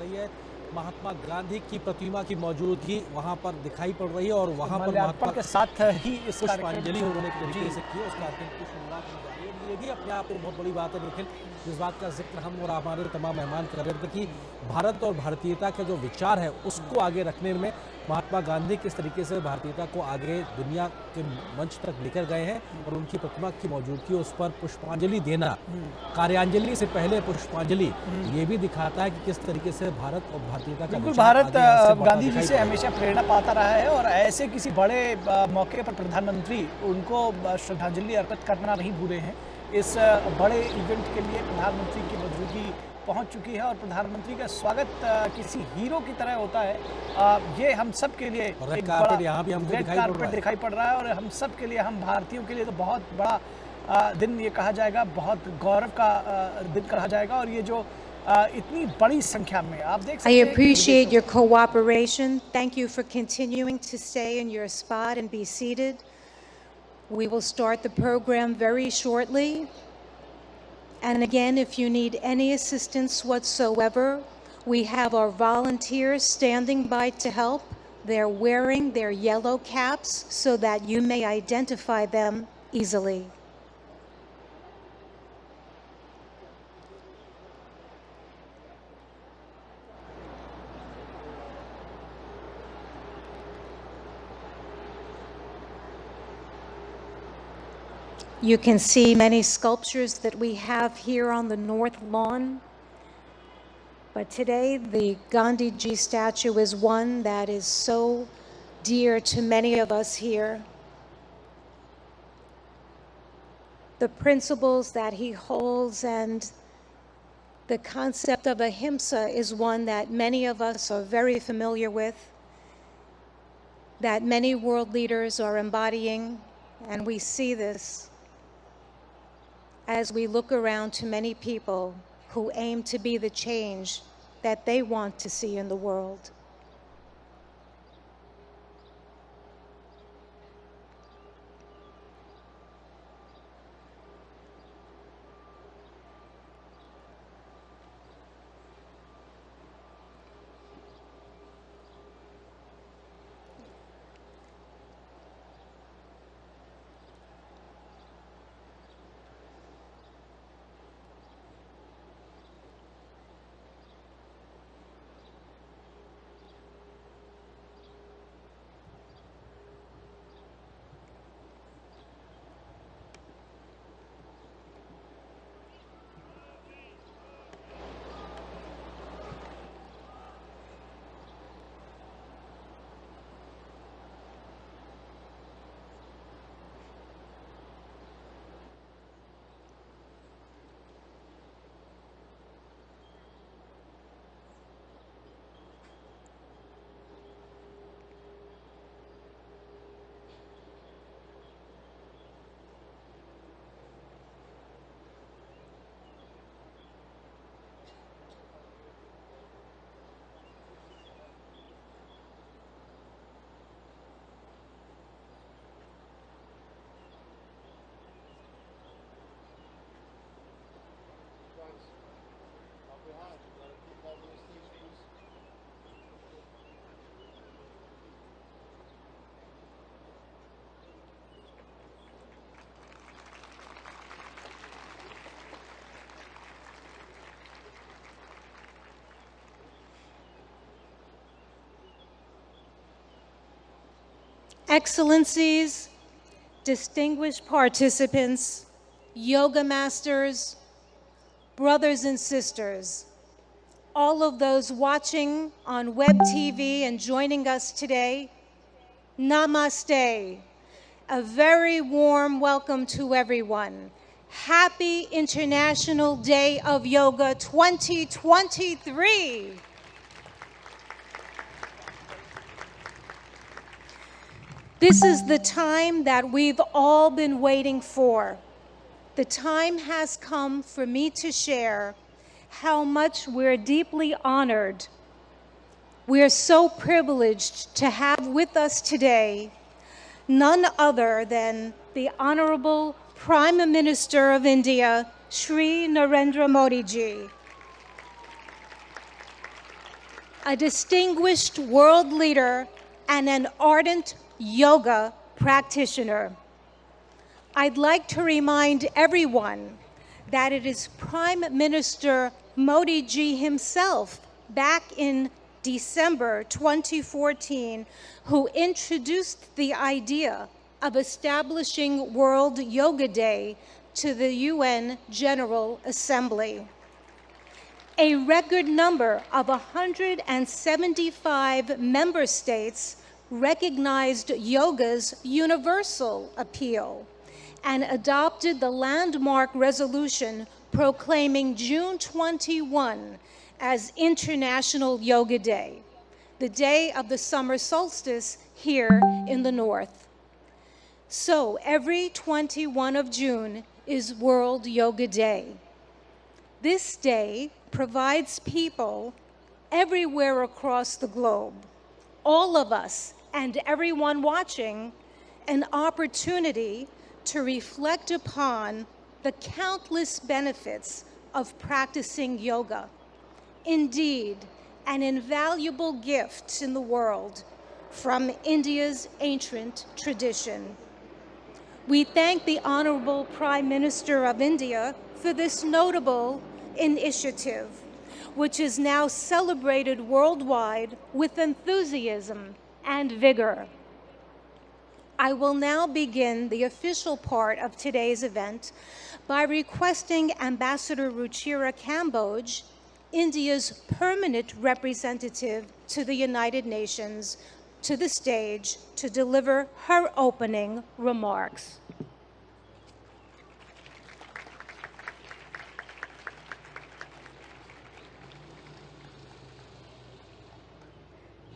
रही है। महात्मा गांधी की प्रतिमा की मौजूदगी वहां पर दिखाई पड़ रही है और वहां पर महात्मा के साथ ही इस पुष्पांजलि उन्होंने तरीके से की, उसका अंतिम पुष्प की जा रही है। ये भी अपने आप में बहुत बड़ी बात है। लेकिन जिस बात का जिक्र हम और हमारे तमाम मेहमान कर रहे थे कि भारत और भारतीयता के जो विचार है उसको आगे रखने में महात्मा गांधी किस तरीके से भारतीयता को आगे दुनिया के मंच तक लेकर गए हैं और उनकी प्रतिमा की मौजूदगी, उस पर पुष्पांजलि देना, कार्यांजलि से पहले पुष्पांजलि, ये भी दिखाता है कि किस तरीके से भारत और भारतीयता का बिल्कुल भारत गांधी जी से हमेशा प्रेरणा पाता रहा है और ऐसे किसी बड़े मौके पर प्रधानमंत्री उनको श्रद्धांजलि अर्पित करना नहीं भूले हैं। इस बड़े इवेंट के लिए प्रधानमंत्री की मौजूदगी पहुंच चुकी है और प्रधानमंत्री का स्वागत किसी हीरो की तरह होता है। ये हम सब के लिए रेड कार्पेट यहाँ भी हमको दिखाई पड़ रहा है और हम सब के लिए, हम भारतीयों के लिए तो बहुत बड़ा दिन ये कहा जाएगा, बहुत गौरव का दिन कहा जाएगा। और ये जो इतनी बड़ी संख्या में आप देख सकते हैं। I appreciate your cooperation. Thank you for continuing to stay in your spot and be seated. We will start the program very shortly. And again, if you need any assistance whatsoever, we have our volunteers standing by to help. They're wearing their yellow caps so that you may identify them easily. You can see many sculptures that we have here on the north lawn. But today, the Gandhi Ji statue is one that is so dear to many of us here. The principles that he holds and the concept of ahimsa is one that many of us are very familiar with, that many world leaders are embodying, and we see this as we look around to many people who aim to be the change that they want to see in the world. Excellencies, distinguished participants, yoga masters, brothers and sisters, all of those watching on web TV and joining us today, namaste. A very warm welcome to everyone. Happy International Day of Yoga 2023. This is the time that we've all been waiting for. The time has come for me to share how much we're deeply honored. We're so privileged to have with us today none other than the Honorable Prime Minister of India, Shri Narendra Modi ji. a distinguished world leader, and an ardent yoga practitioner. I'd like to remind everyone that it is Prime Minister Modi ji himself, back in December 2014, who introduced the idea of establishing World Yoga Day to the UN General Assembly. A record number of 175 member states recognized yoga's universal appeal and adopted the landmark resolution proclaiming June 21 as International Yoga Day, the day of the summer solstice here in the north. So every 21 of June is World Yoga Day. This day provides people everywhere across the globe, all of us and everyone watching, an opportunity to reflect upon the countless benefits of practicing yoga. Indeed, an invaluable gift in the world from India's ancient tradition. We thank the Honorable Prime Minister of India for this notable initiative, which is now celebrated worldwide with enthusiasm and vigor. I will now begin the official part of today's event by requesting Ambassador Ruchira Kamboj, India's permanent representative to the United Nations, to the stage to deliver her opening remarks.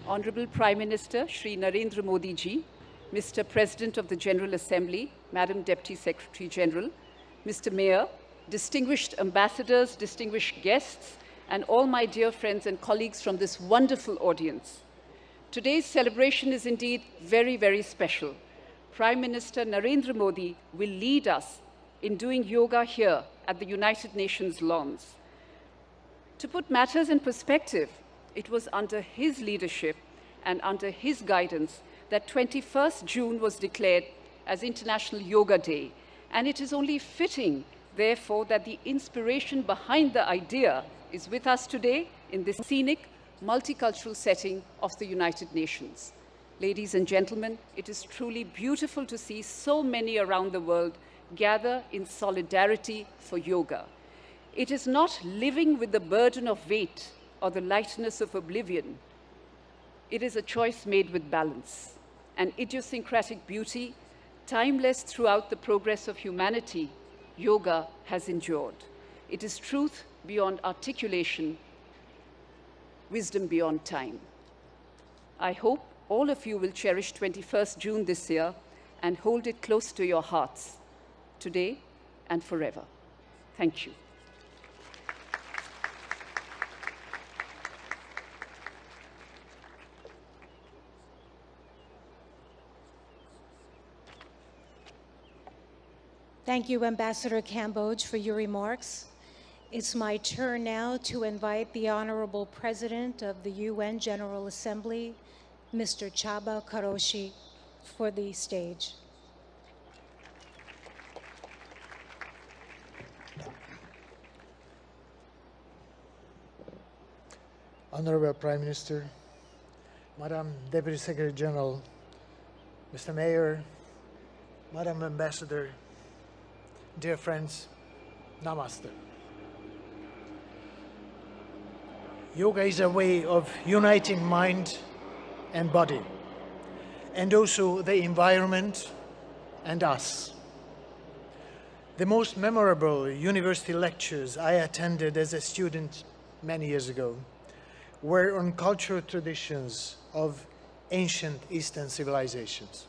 Honorable Prime Minister Shri Narendra Modi ji, Mr. President of the General Assembly, Madam Deputy Secretary General, Mr. Mayor, distinguished ambassadors, distinguished guests, and all my dear friends and colleagues from this wonderful audience. Today's celebration is indeed very, very special. Prime Minister Narendra Modi will lead us in doing yoga here at the United Nations lawns. To put matters in perspective, it was under his leadership and under his guidance that 21st June was declared as International Yoga Day. And it is only fitting, therefore, that the inspiration behind the idea is with us today in this scenic, multicultural setting of the United Nations. Ladies and gentlemen, it is truly beautiful to see so many around the world gather in solidarity for yoga. It is not living with the burden of weight or the lightness of oblivion. It is a choice made with balance, an idiosyncratic beauty, timeless throughout the progress of humanity. Yoga has endured. It is truth beyond articulation, wisdom beyond time. I hope all of you will cherish 21st June this year and hold it close to your hearts, today and forever. Thank you. Thank you, Ambassador Kamboj, for your remarks. It's my turn now to invite the Honorable President of the UN General Assembly, Mr. Chaba Karoshi, for the stage. Honorable Prime Minister, Madam Deputy Secretary General, Mr. Mayor, Madam Ambassador, dear friends, Namaste. Yoga is a way of uniting mind and body, and also the environment and us. The most memorable university lectures I attended as a student many years ago were on cultural traditions of ancient Eastern civilizations.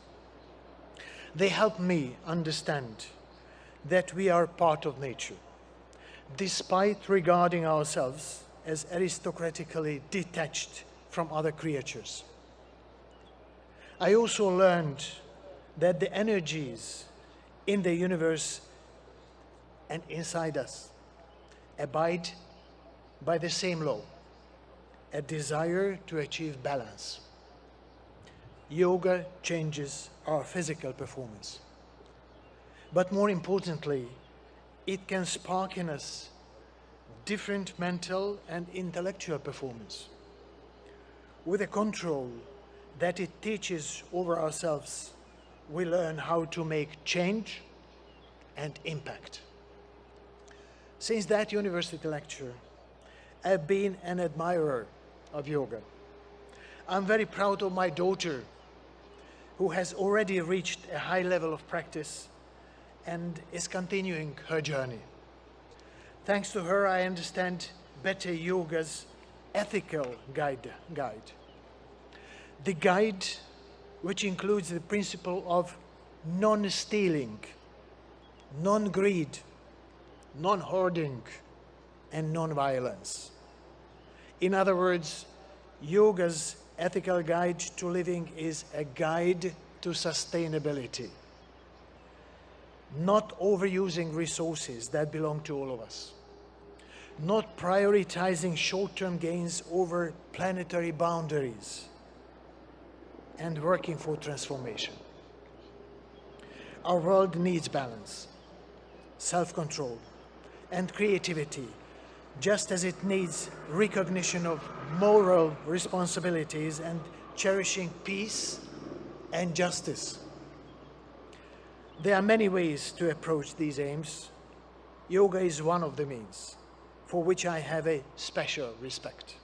They helped me understand that we are part of nature, despite regarding ourselves as aristocratically detached from other creatures. I also learned that the energies in the universe and inside us abide by the same law, a desire to achieve balance. Yoga changes our physical performance. But more importantly, it can spark in us different mental and intellectual performance. With the control that it teaches over ourselves, we learn how to make change and impact. Since that university lecture, I've been an admirer of yoga. I'm very proud of my daughter, who has already reached a high level of practice and is continuing her journey. Thanks to her, I understand better yoga's ethical guide. The guide, which includes the principle of non-stealing, non-greed, non-hoarding, and non-violence. In other words, yoga's ethical guide to living is a guide to sustainability. Not overusing resources that belong to all of us. Not prioritizing short-term gains over planetary boundaries. And working for transformation. Our world needs balance, self-control, and creativity, just as it needs recognition of moral responsibilities and cherishing peace and justice. There are many ways to approach these aims. Yoga is one of the means, for which I have a special respect.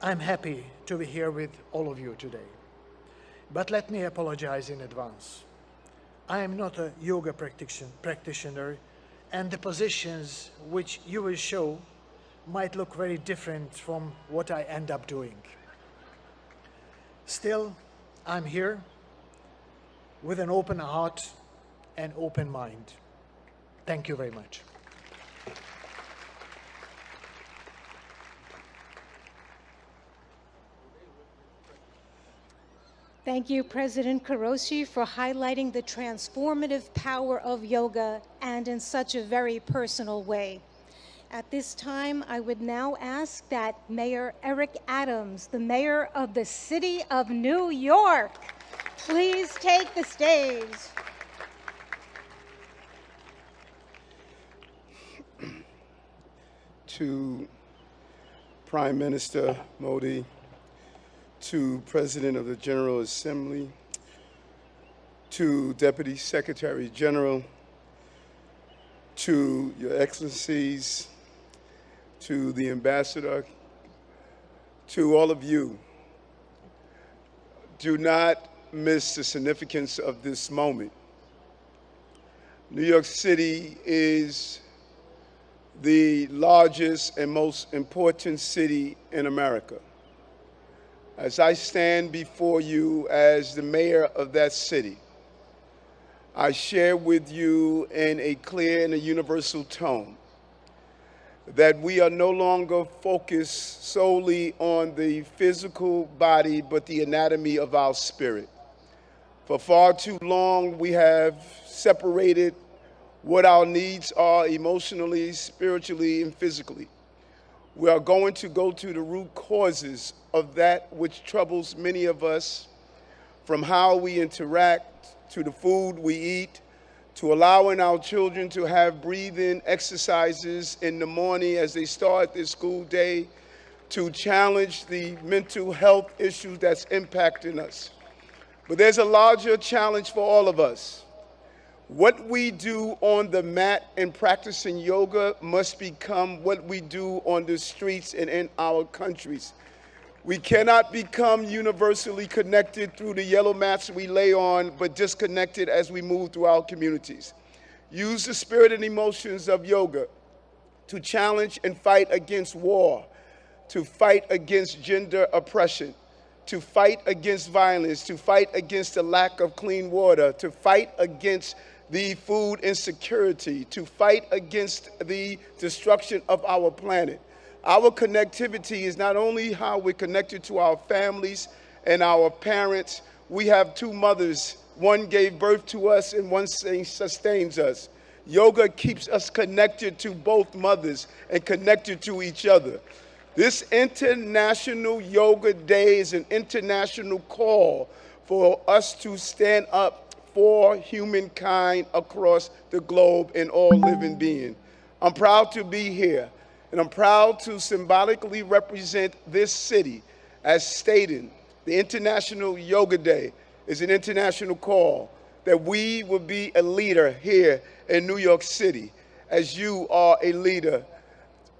I'm happy to be here with all of you today. But let me apologize in advance. I am not a yoga practitioner, and the positions which you will show might look very different from what I end up doing. Still, I'm here with an open heart and open mind. Thank you very much. Thank you, President Qureshi, for highlighting the transformative power of yoga and in such a very personal way. At this time, I would now ask that Mayor Eric Adams, the mayor of the city of New York, please take the stage. To Prime Minister Modi, to President of the General Assembly, to Deputy Secretary General, to Your Excellencies, to the Ambassador, to all of you, do not miss the significance of this moment. New York City is the largest and most important city in America. As I stand before you as the mayor of that city, I share with you in a clear and a universal tone that we are no longer focused solely on the physical body, but the anatomy of our spirit. For far too long, we have separated what our needs are emotionally, spiritually, and physically. We are going to go to the root causes of that which troubles many of us, from how we interact, to the food we eat, to allowing our children to have breathing exercises in the morning as they start their school day, to challenge the mental health issues that's impacting us. But there's a larger challenge for all of us. What we do on the mat and practicing yoga must become what we do on the streets and in our countries. We cannot become universally connected through the yellow mats we lay on, but disconnected as we move through our communities. Use the spirit and emotions of yoga to challenge and fight against war, to fight against gender oppression, to fight against violence, to fight against the lack of clean water, to fight against the food insecurity, to fight against the destruction of our planet. Our connectivity is not only how we're connected to our families and our parents. We have two mothers. One gave birth to us and one sustains us. Yoga keeps us connected to both mothers and connected to each other. This International Yoga Day is an international call for us to stand up for humankind across the globe and all living beings. I'm proud to be here, and I'm proud to symbolically represent this city. As stated, the International Yoga Day is an international call that we will be a leader here in New York City, as you are a leader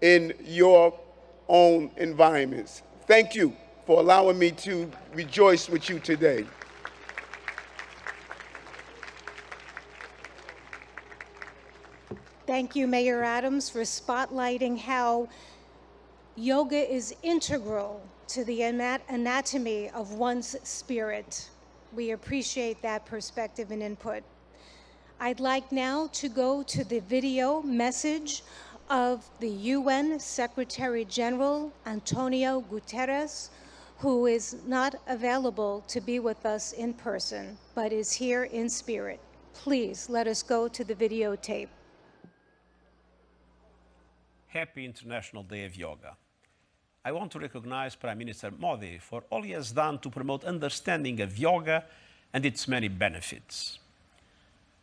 in your own environments. Thank you for allowing me to rejoice with you today. Thank you, Mayor Adams, for spotlighting how yoga is integral to the anatomy of one's spirit. We appreciate that perspective and input. I'd like now to go to the video message of the UN Secretary General Antonio Guterres, who is not available to be with us in person, but is here in spirit. Please let us go to the videotape. Happy International Day of Yoga. I want to recognize Prime Minister Modi for all he has done to promote understanding of yoga and its many benefits.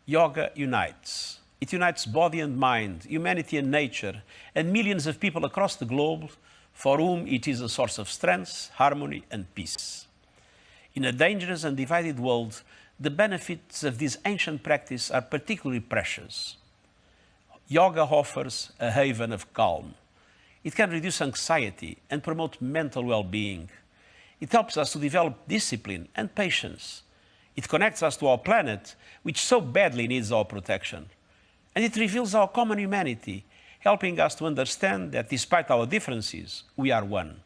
Yoga unites. It unites body and mind, humanity and nature, and millions of people across the globe for whom it is a source of strength, harmony, and peace. In a dangerous and divided world, the benefits of this ancient practice are particularly precious. Yoga offers a haven of calm. It can reduce anxiety and promote mental well-being. It helps us to develop discipline and patience. It connects us to our planet, which so badly needs our protection. And it reveals our common humanity, helping us to understand that despite our differences, we are one.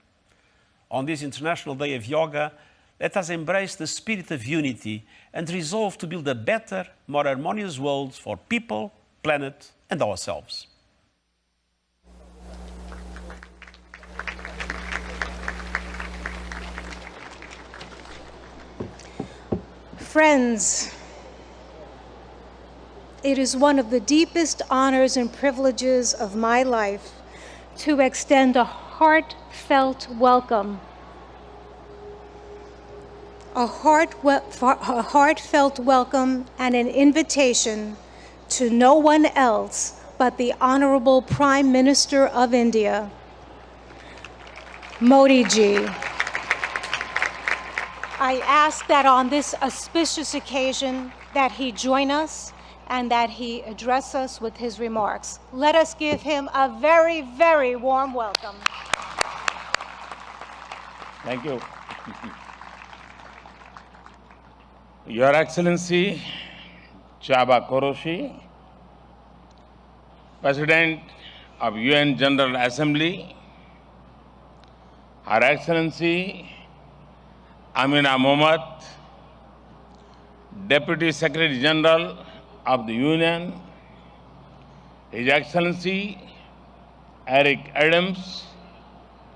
On this International Day of Yoga, let us embrace the spirit of unity and resolve to build a better, more harmonious world for people, planet, and ourselves. Friends, it is one of the deepest honors and privileges of my life to extend a heartfelt welcome. A heartfelt welcome and an invitation to no one else but the Honorable Prime Minister of India, Modi ji. I ask that on this auspicious occasion that he join us and that he address us with his remarks. Let us give him a very, very warm welcome. Thank you. Your Excellency, Chaba Koroshi, President of UN General Assembly, Her Excellency Amina Mohammed, Deputy Secretary General of the Union, His Excellency Eric Adams,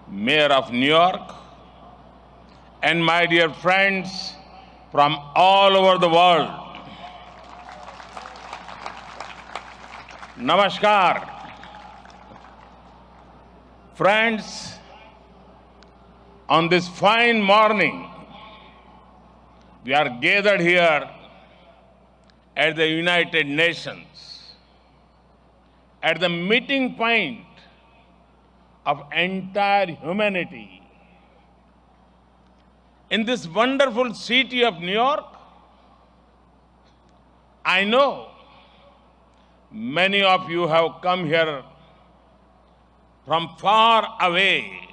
Mayor of New York, and my dear friends from all over the world. Namaskar. Friends, on this fine morning, we are gathered here at the United Nations, at the meeting point of entire humanity. In this wonderful city of New York, I know many of you have come here from far away.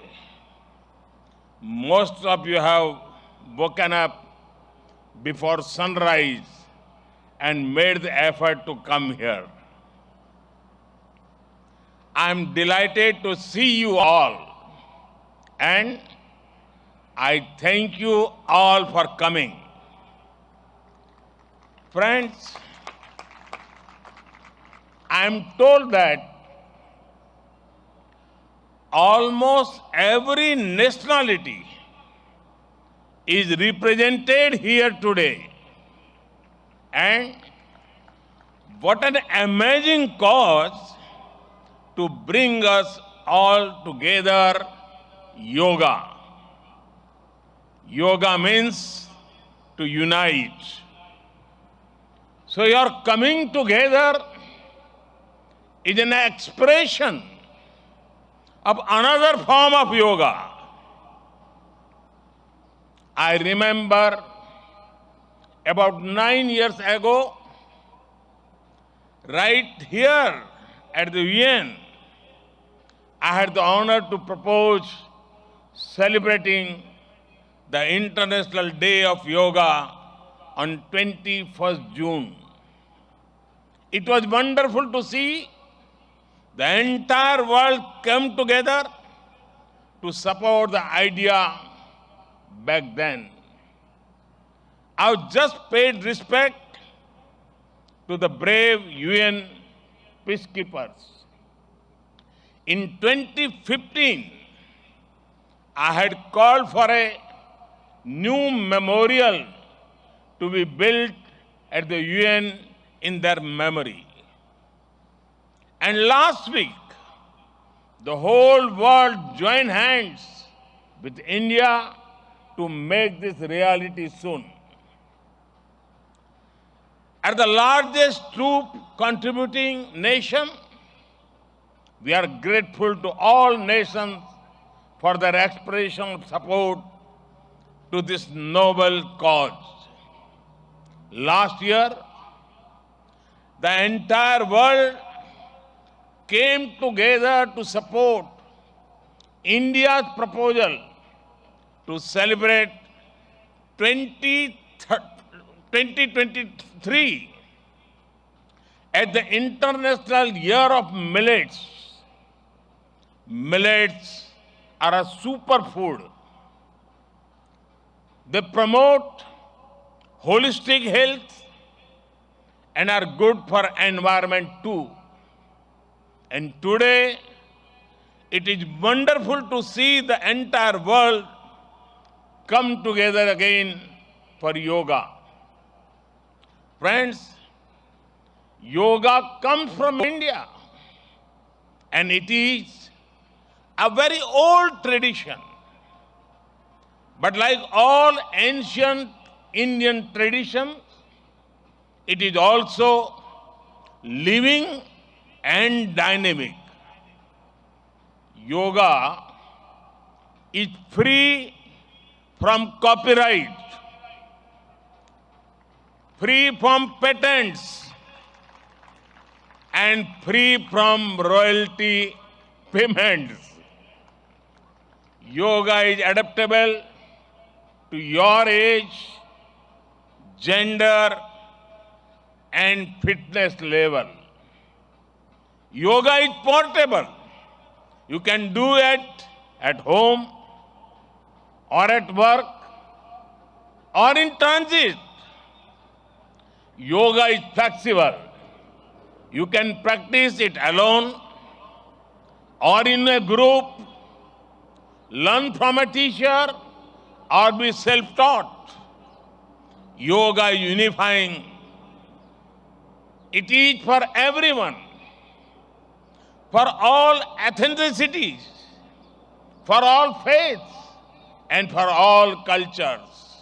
Most of you have woken up before sunrise and made the effort to come here. I am delighted to see you all, and I thank you all for coming. Friends, I am told that almost every nationality is represented here today. And what an amazing cause to bring us all together yoga. Yoga means to unite. So your coming together is an expression of another form of yoga. I remember about 9 years ago, right here at the UN, I had the honor to propose celebrating the International Day of Yoga on 21st June. It was wonderful to see the entire world come together to support the idea back then. I just paid respect to the brave UN peacekeepers. In 2015, I had called for a new memorial to be built at the UN in their memory. And last week, the whole world joined hands with India to make this reality soon. As the largest troop contributing nation, we are grateful to all nations for their expression of support to this noble cause. Last year, the entire world came together to support India's proposal to celebrate 2023 as the International Year of Millets. Millets are a superfood. They promote holistic health and are good for environment too. And today, it is wonderful to see the entire world come together again for yoga. Friends, yoga comes from India, and it is a very old tradition. But like all ancient Indian traditions, it is also living and dynamic. Yoga is free from copyright, free from patents, and free from royalty payments. Yoga is adaptable to your age, gender, and fitness level. Yoga is portable. You can do it at home or at work or in transit. Yoga is flexible. You can practice it alone or in a group, learn from a teacher, or be self-taught. Yoga is unifying. It is for everyone, for all ethnicities, for all faiths, and for all cultures.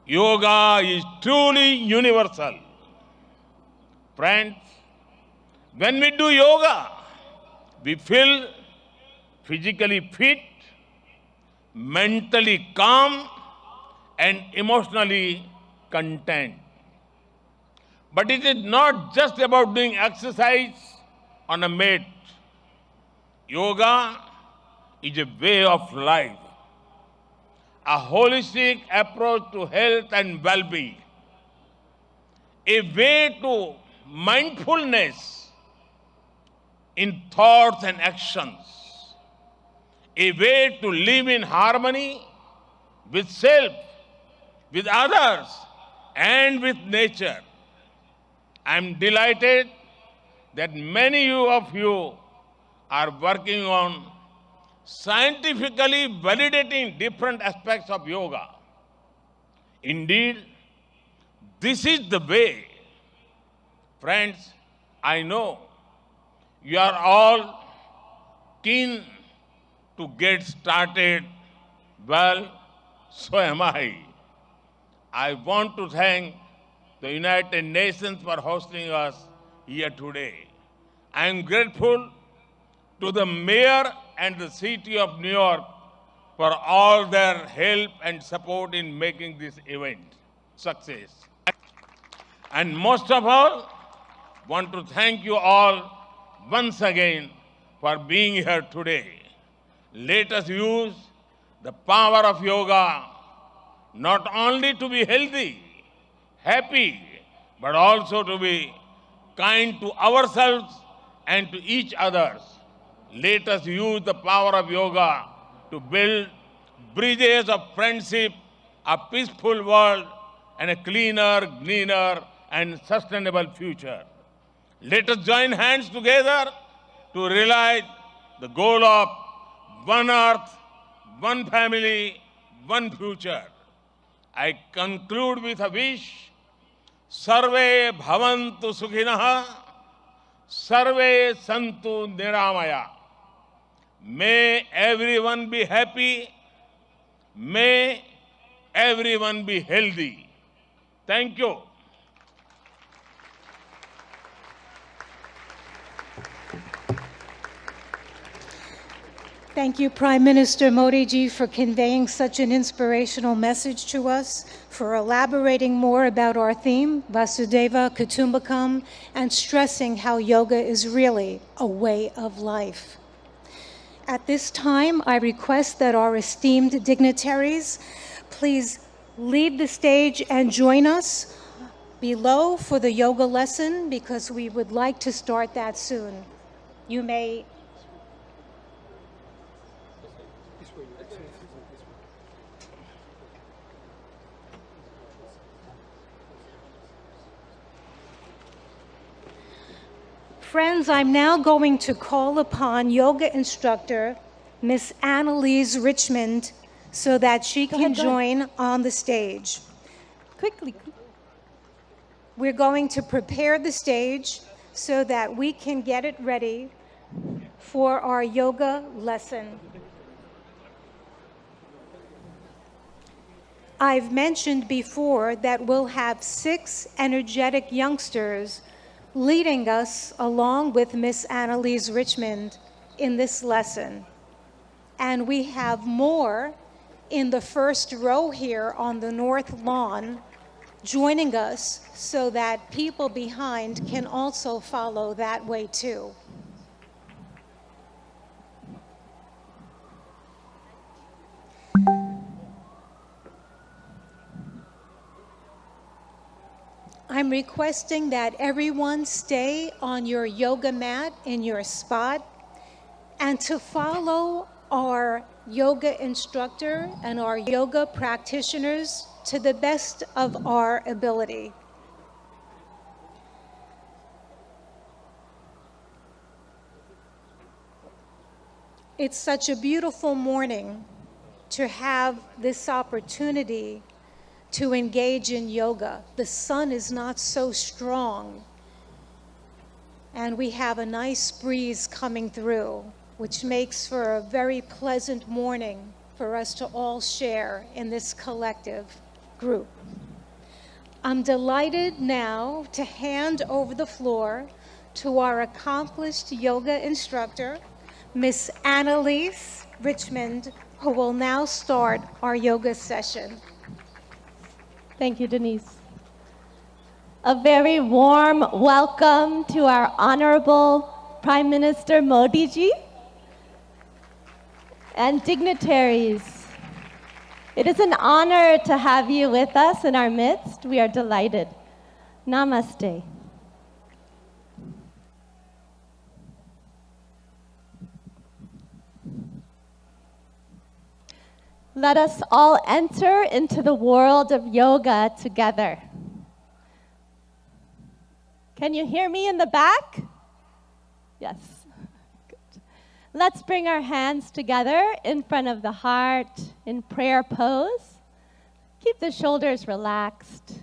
Yoga is truly universal. Friends, when we do yoga, we feel physically fit, mentally calm, and emotionally content. But it is not just about doing exercise on a mat. Yoga is a way of life, a holistic approach to health and well-being, a way to mindfulness in thoughts and actions, a way to live in harmony with self, with others, and with nature. I am delighted that many of you are working on scientifically validating different aspects of yoga. Indeed, this is the way. Friends, I know you are all keen to get started, well, so am I. I want to thank the United Nations for hosting us here today. I am grateful to the mayor and the city of New York for all their help and support in making this event success. And most of all, want to thank you all once again for being here today. Let us use the power of yoga not only to be healthy, happy, but also to be kind to ourselves and to each other. Let us use the power of yoga to build bridges of friendship, a peaceful world, and a cleaner, greener, and sustainable future. Let us join hands together to realize the goal of one earth, one family, one future. I conclude with a wish. Sarve bhavantu sukhinah, sarve santu niramaya. May everyone be happy. May everyone be healthy. Thank you. Thank you, Prime Minister Modi ji, for conveying such an inspirational message to us, for elaborating more about our theme, Vasudeva Kutumbakam, and stressing how yoga is really a way of life. At this time, I request that our esteemed dignitaries please leave the stage and join us below for the yoga lesson, because we would like to start that soon. You may Friends, I'm now going to call upon yoga instructor Miss Annalise Richmond so that she can join on the stage. Quickly. We're going to prepare the stage so that we can get it ready for our yoga lesson. I've mentioned before that we'll have 6 energetic youngsters leading us along with Miss Annalise Richmond in this lesson. And we have more in the first row here on the north lawn joining us so that people behind can also follow that way too. I'm requesting that everyone stay on your yoga mat in your spot and to follow our yoga instructor and our yoga practitioners to the best of our ability. It's such a beautiful morning to have this opportunity to engage in yoga. The sun is not so strong, and we have a nice breeze coming through, which makes for a very pleasant morning for us to all share in this collective group. I'm delighted now to hand over the floor to our accomplished yoga instructor, Miss Annalise Richmond, who will now start our yoga session. Thank you, Denise. A very warm welcome to our Honorable Prime Minister Modi ji and dignitaries. It is an honor to have you with us in our midst. We are delighted. Namaste. Let us all enter into the world of yoga together. Can you hear me in the back? Yes. Good. Let's bring our hands together in front of the heart in prayer pose. Keep the shoulders relaxed.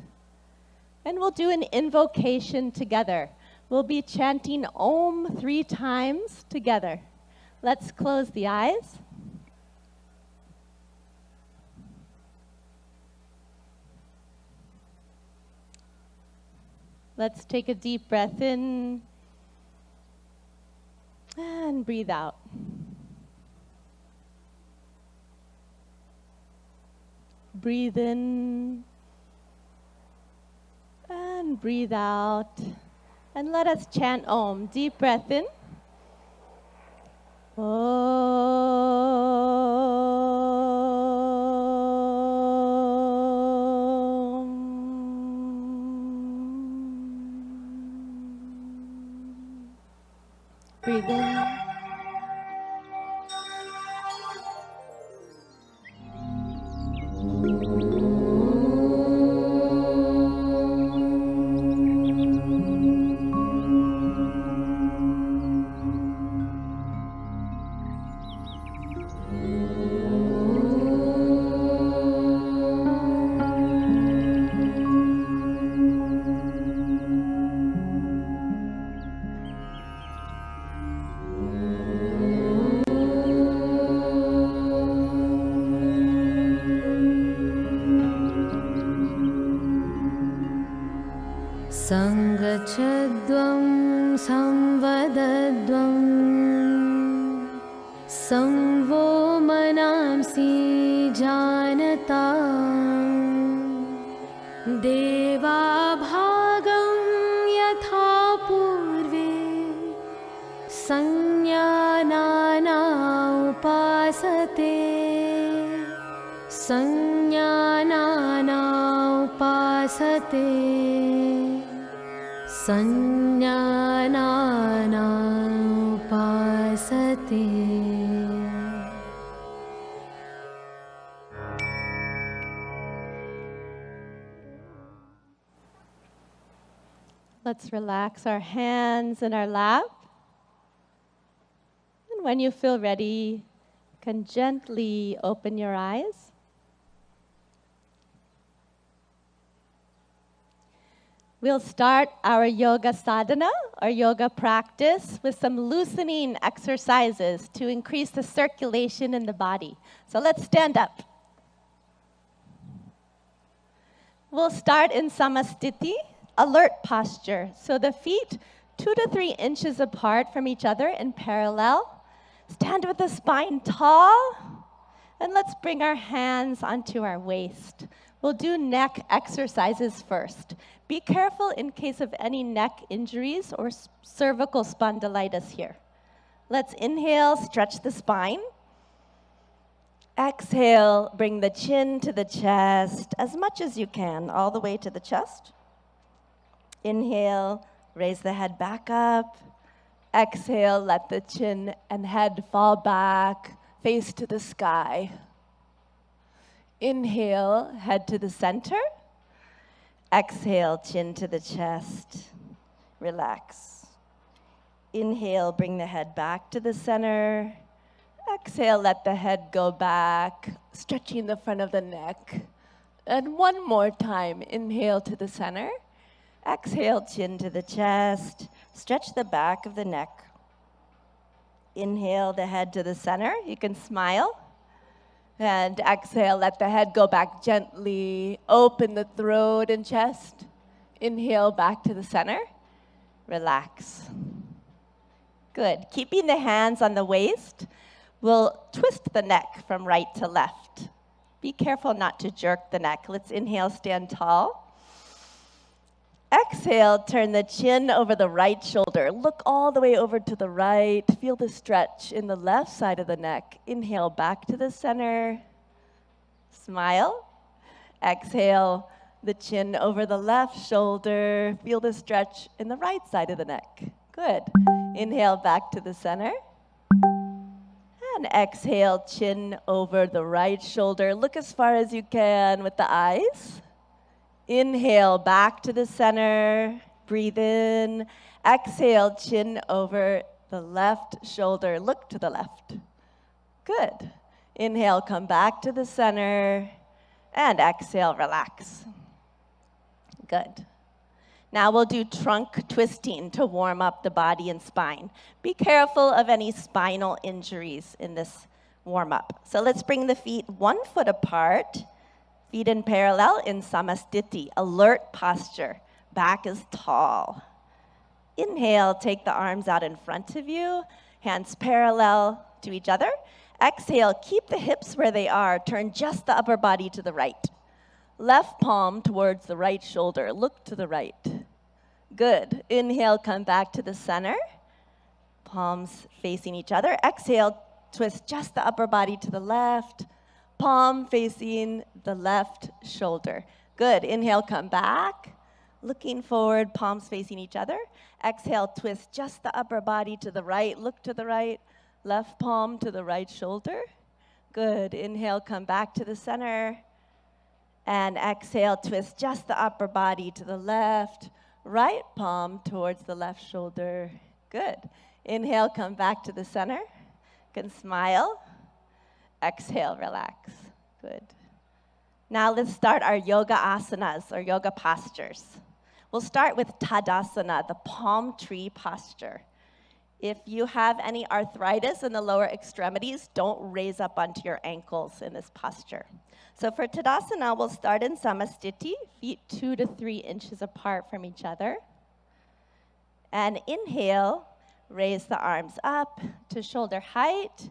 And we'll do an invocation together. We'll be chanting Om 3 times together. Let's close the eyes. Let's take a deep breath in and breathe out. Breathe in and breathe out. And let us chant Om. Deep breath in. Om. Breathe in. संगच्छद्वं संवदद्वं संवो मनांसि जानता देवाभागं यथा पूर्वे संज्ञानाना उपासते संज्ञानाना उपासते संज्ञानाना उपासते. Let's relax our hands in our lap. And when you feel ready, you can gently open your eyes. We'll start our yoga sadhana, or yoga practice, with some loosening exercises to increase the circulation in the body. So let's stand up. We'll start in samastiti, alert posture. So the feet 2 to 3 inches apart from each other in parallel. Stand with the spine tall, and let's bring our hands onto our waist. We'll do neck exercises first. Be careful in case of any neck injuries or cervical spondylitis here. Let's inhale, stretch the spine. Exhale, bring the chin to the chest as much as you can, all the way to the chest. Inhale, raise the head back up. Exhale, let the chin and head fall back, face to the sky. Inhale, head to the center. Exhale, chin to the chest. Relax. Inhale, bring the head back to the center. Exhale, let the head go back, stretching the front of the neck. And one more time, inhale to the center. Exhale, chin to the chest. Stretch the back of the neck. Inhale the head to the center. You can smile. And exhale, let the head go back gently. Open the throat and chest. Inhale back to the center. Relax. Good. Keeping the hands on the waist, we'll twist the neck from right to left. Be careful not to jerk the neck. Let's inhale, stand tall. Exhale, turn the chin over the right shoulder. Look all the way over to the right. Feel the stretch in the left side of the neck. Inhale, back to the center. Smile. Exhale, the chin over the left shoulder. Feel the stretch in the right side of the neck. Good. Inhale, back to the center. And exhale, chin over the right shoulder. Look as far as you can with the eyes. Inhale, back to the center. Breathe in. Exhale, chin over the left shoulder. Look to the left. Good. Inhale, come back to the center. And exhale, relax. Good. Now we'll do trunk twisting to warm up the body and spine. Be careful of any spinal injuries in this warm-up. So let's bring the feet 1 foot apart. Feet in parallel in samastiti, alert posture. back is tall. Inhale, take the arms out in front of you, hands parallel to each other. Exhale, keep the hips where they are. Turn just the upper body to the right. Left palm towards the right shoulder. Look to the right. Good. Inhale, come back to the center. Palms facing each other. Exhale, twist just the upper body to the left. Palm facing the left shoulder. Good. Inhale, come back. Looking forward, palms facing each other. Exhale, twist just the upper body to the right. Look to the right. Left palm to the right shoulder. Good. Inhale, come back to the center. And exhale, twist just the upper body to the left. Right palm towards the left shoulder. Good. Inhale, come back to the center. You can smile. Exhale, relax. Good. Now let's start our yoga asanas, or yoga postures. We'll start with Tadasana, the palm tree posture. If you have any arthritis in the lower extremities, don't raise up onto your ankles in this posture. So for Tadasana, we'll start in Samastiti, feet 2 to 3 inches apart from each other. And inhale, raise the arms up to shoulder height.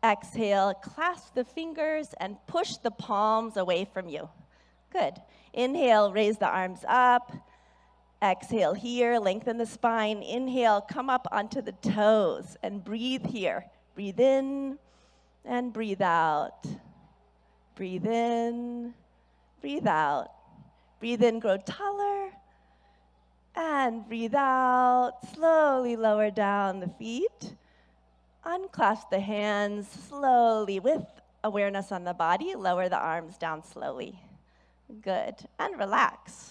Exhale, clasp the fingers and push the palms away from you. Good. Inhale, raise the arms up. Exhale here, lengthen the spine. Inhale, come up onto the toes and breathe here. Breathe in and breathe out. Breathe in, breathe out. Breathe in, grow taller. And breathe out, slowly lower down the feet. Unclasp the hands slowly with awareness on the body. Lower the arms down slowly. Good. And relax.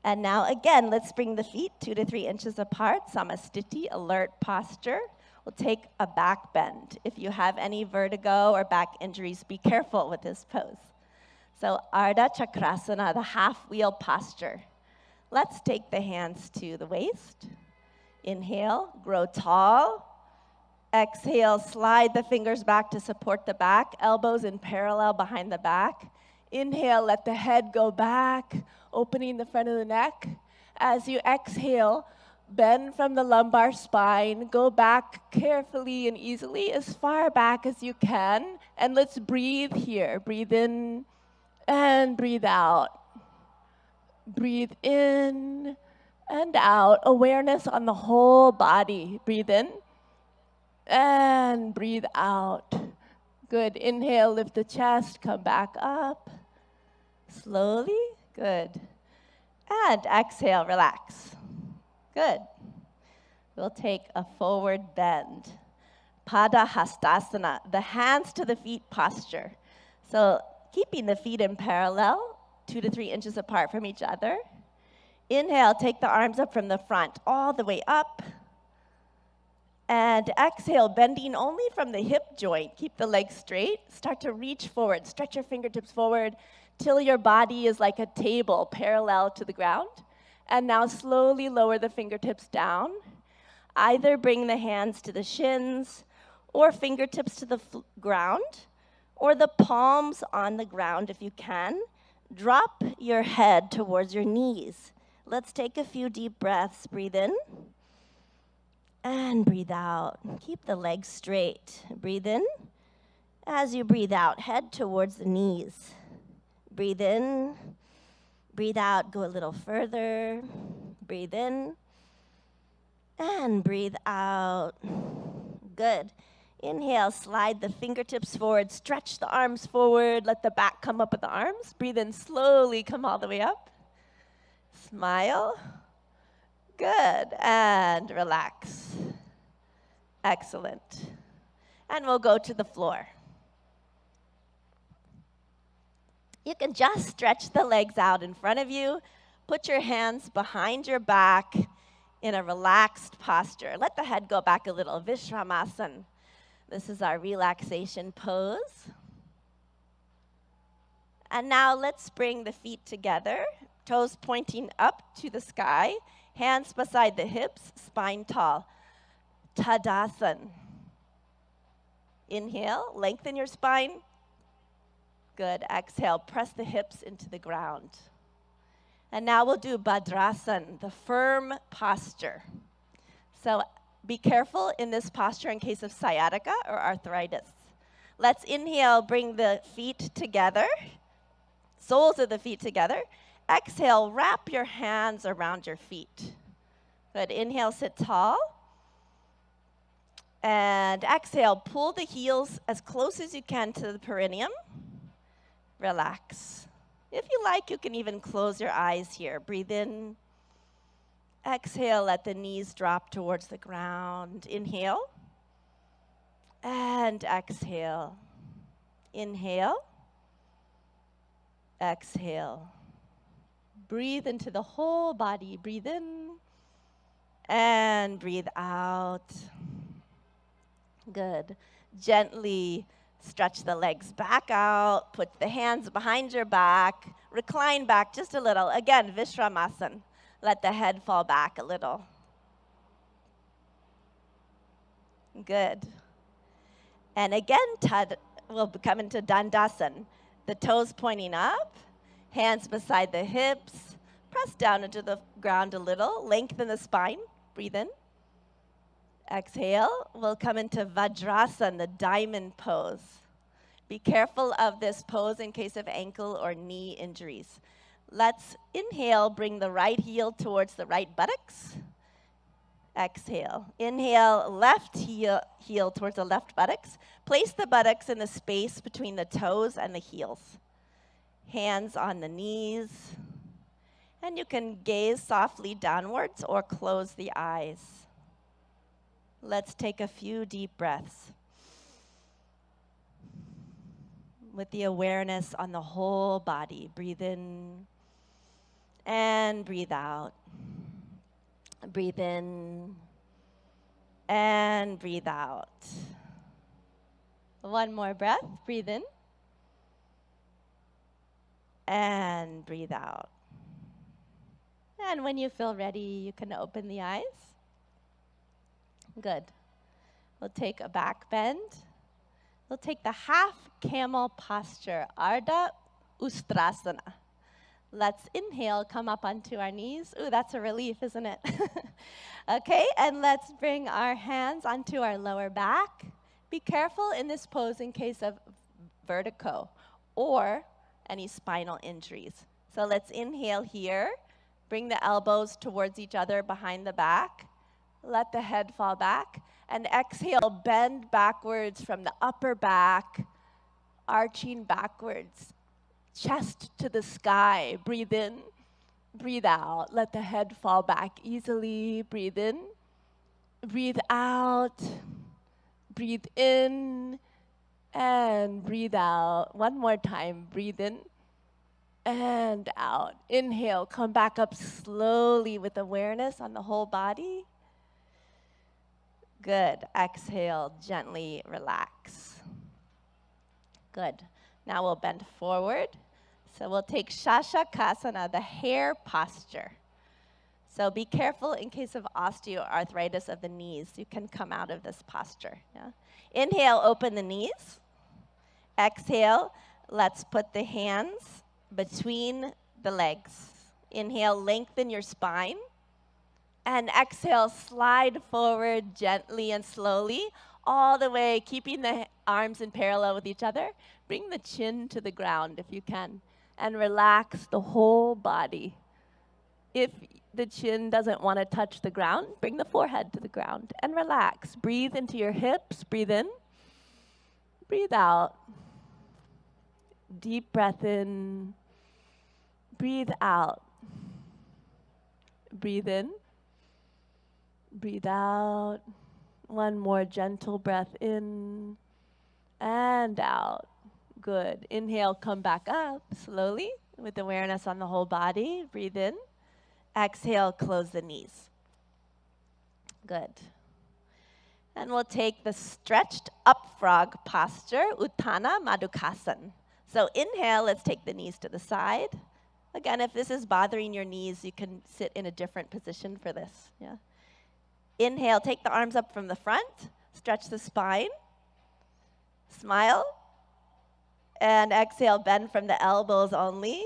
And now again, let's bring the feet 2 to 3 inches apart. Samastiti, alert posture. We'll take a back bend. If you have any vertigo or back injuries, be careful with this pose. So Ardha Chakrasana, the half-wheel posture. Let's take the hands to the waist. Inhale, grow tall. Exhale, slide the fingers back to support the back, elbows in parallel behind the back. Inhale, let the head go back, opening the front of the neck. As you exhale, bend from the lumbar spine, go back carefully and easily as far back as you can, and let's breathe here. Breathe in and breathe out. Breathe in and out. Awareness on the whole body. Breathe in and breathe out. Good. Inhale, lift the chest, come back up. Slowly. Good. And exhale, relax. Good. We'll take a forward bend. Pada Hastasana, the hands to the feet posture. So keeping the feet in parallel, 2 to 3 inches apart from each other. Inhale, take the arms up from the front, all the way up. And exhale, bending only from the hip joint. Keep the legs straight. Start to reach forward. Stretch your fingertips forward till your body is like a table parallel to the ground. And now slowly lower the fingertips down. Either bring the hands to the shins or fingertips to the ground, or the palms on the ground if you can. Drop your head towards your knees. Let's take a few deep breaths. Breathe in and breathe out. Keep the legs straight. Breathe in. As you breathe out, head towards the knees. Breathe in. Breathe out. Go a little further. Breathe in and breathe out. Good. Inhale, slide the fingertips forward, stretch the arms forward, let the back come up with the arms. Breathe in slowly, come all the way up. Smile. Good, and relax. Excellent. And we'll go to the floor. You can just stretch the legs out in front of you. Put your hands behind your back in a relaxed posture. Let the head go back a little, Vishramasana. This is our relaxation pose. And now let's bring the feet together, toes pointing up to the sky, hands beside the hips, spine tall. Tadasana. Inhale, lengthen your spine. Good. Exhale, press the hips into the ground. And now we'll do Bhadrasan, the firm posture. So be careful in this posture in case of sciatica or arthritis. Let's inhale, bring the feet together, soles of the feet together. Exhale, wrap your hands around your feet. Good, inhale, sit tall. And exhale, pull the heels as close as you can to the perineum. Relax. If you like, you can even close your eyes here. Breathe in. Exhale, let the knees drop towards the ground. Inhale. And exhale. Inhale. Exhale. Breathe into the whole body. Breathe in. And breathe out. Good. Gently stretch the legs back out, put the hands behind your back, recline back just a little. Again, Vishramasana. Let the head fall back a little. Good. And again, we'll come into Dandasana. The toes pointing up, hands beside the hips, press down into the ground a little, lengthen the spine, breathe in. Exhale, we'll come into Vajrasana, the diamond pose. Be careful of this pose in case of ankle or knee injuries. Let's inhale, bring the right heel towards the right buttocks. Exhale. Inhale, left heel towards the left buttocks. Place the buttocks in the space between the toes and the heels. Hands on the knees. And you can gaze softly downwards or close the eyes. Let's take a few deep breaths with the awareness on the whole body. Breathe in and breathe out. Breathe in and breathe out. One more breath. Breathe in and breathe out. And when you feel ready, you can open the eyes. Good. We'll take a back bend. We'll take the half camel posture, Ardha Ustrasana. Let's inhale, come up onto our knees. Ooh, that's a relief, isn't it? Okay, and let's bring our hands onto our lower back. Be careful in this pose in case of vertigo or any spinal injuries. So let's inhale here. Bring the elbows towards each other behind the back. Let the head fall back. And exhale, bend backwards from the upper back, arching backwards. Chest to the sky. Breathe in, breathe out. Let the head fall back easily. Breathe in, breathe out. Breathe in and breathe out. One more time. Breathe in and out. Inhale, come back up slowly with awareness on the whole body. Good. Exhale, gently relax. Good. Now we'll bend forward. So we'll take Shashakasana, the hare posture. So be careful in case of osteoarthritis of the knees. You can come out of this posture. Yeah? Inhale, open the knees. Exhale, let's put the hands between the legs. Inhale, lengthen your spine. And exhale, slide forward gently and slowly, all the way, keeping the arms in parallel with each other. Bring the chin to the ground if you can, and relax the whole body. If the chin doesn't want to touch the ground, bring the forehead to the ground and relax. Breathe into your hips. Breathe in. Breathe out. Deep breath in. Breathe out. Breathe in. Breathe out. One more gentle breath in and out. Good. Inhale, come back up slowly with awareness on the whole body. Breathe in. Exhale, close the knees. Good. And we'll take the stretched up frog posture, Uttana Madhukasana. So inhale, let's take the knees to the side. Again, if this is bothering your knees, you can sit in a different position for this. Yeah. Inhale, take the arms up from the front, stretch the spine, smile, and exhale, bend from the elbows only.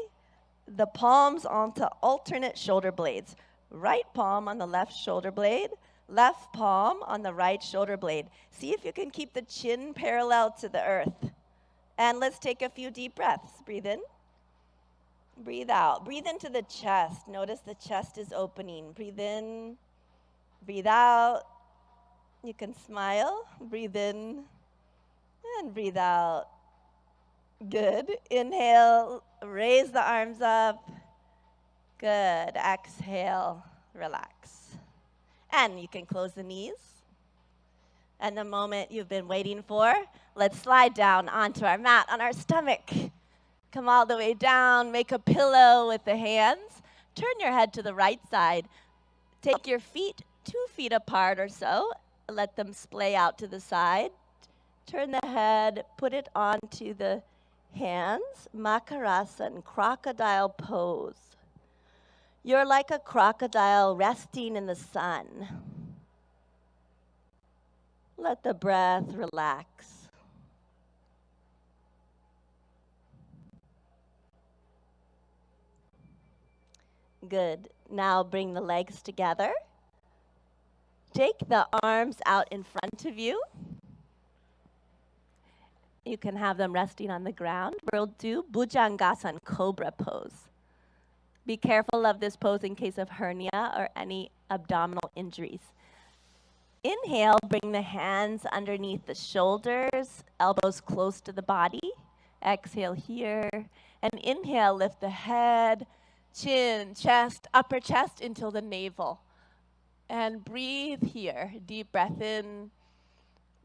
the palms onto alternate shoulder blades. Right palm on the left shoulder blade, left palm on the right shoulder blade. See if you can keep the chin parallel to the earth. And let's take a few deep breaths. Breathe in. Breathe out. Breathe into the chest. Notice the chest is opening. Breathe in. Breathe out. You can smile. Breathe in. And breathe out. Good. Inhale. Raise the arms up. Good. Exhale. Relax. And you can close the knees. And the moment you've been waiting for, let's slide down onto our mat on our stomach. Come all the way down. Make a pillow with the hands. Turn your head to the right side. Take your feet 2 feet apart or so. Let them splay out to the side. Turn the head. Put it onto the hands. Makarasan, crocodile pose. You're like a crocodile resting in the sun. Let the breath relax. Good. Now bring the legs together. Take the arms out in front of you. You can have them resting on the ground. We'll do Bhujangasana, cobra pose. Be careful of this pose in case of hernia or any abdominal injuries. Inhale, bring the hands underneath the shoulders, elbows close to the body. Exhale here. And inhale, lift the head, chin, chest, upper chest until the navel. And breathe here. Deep breath in.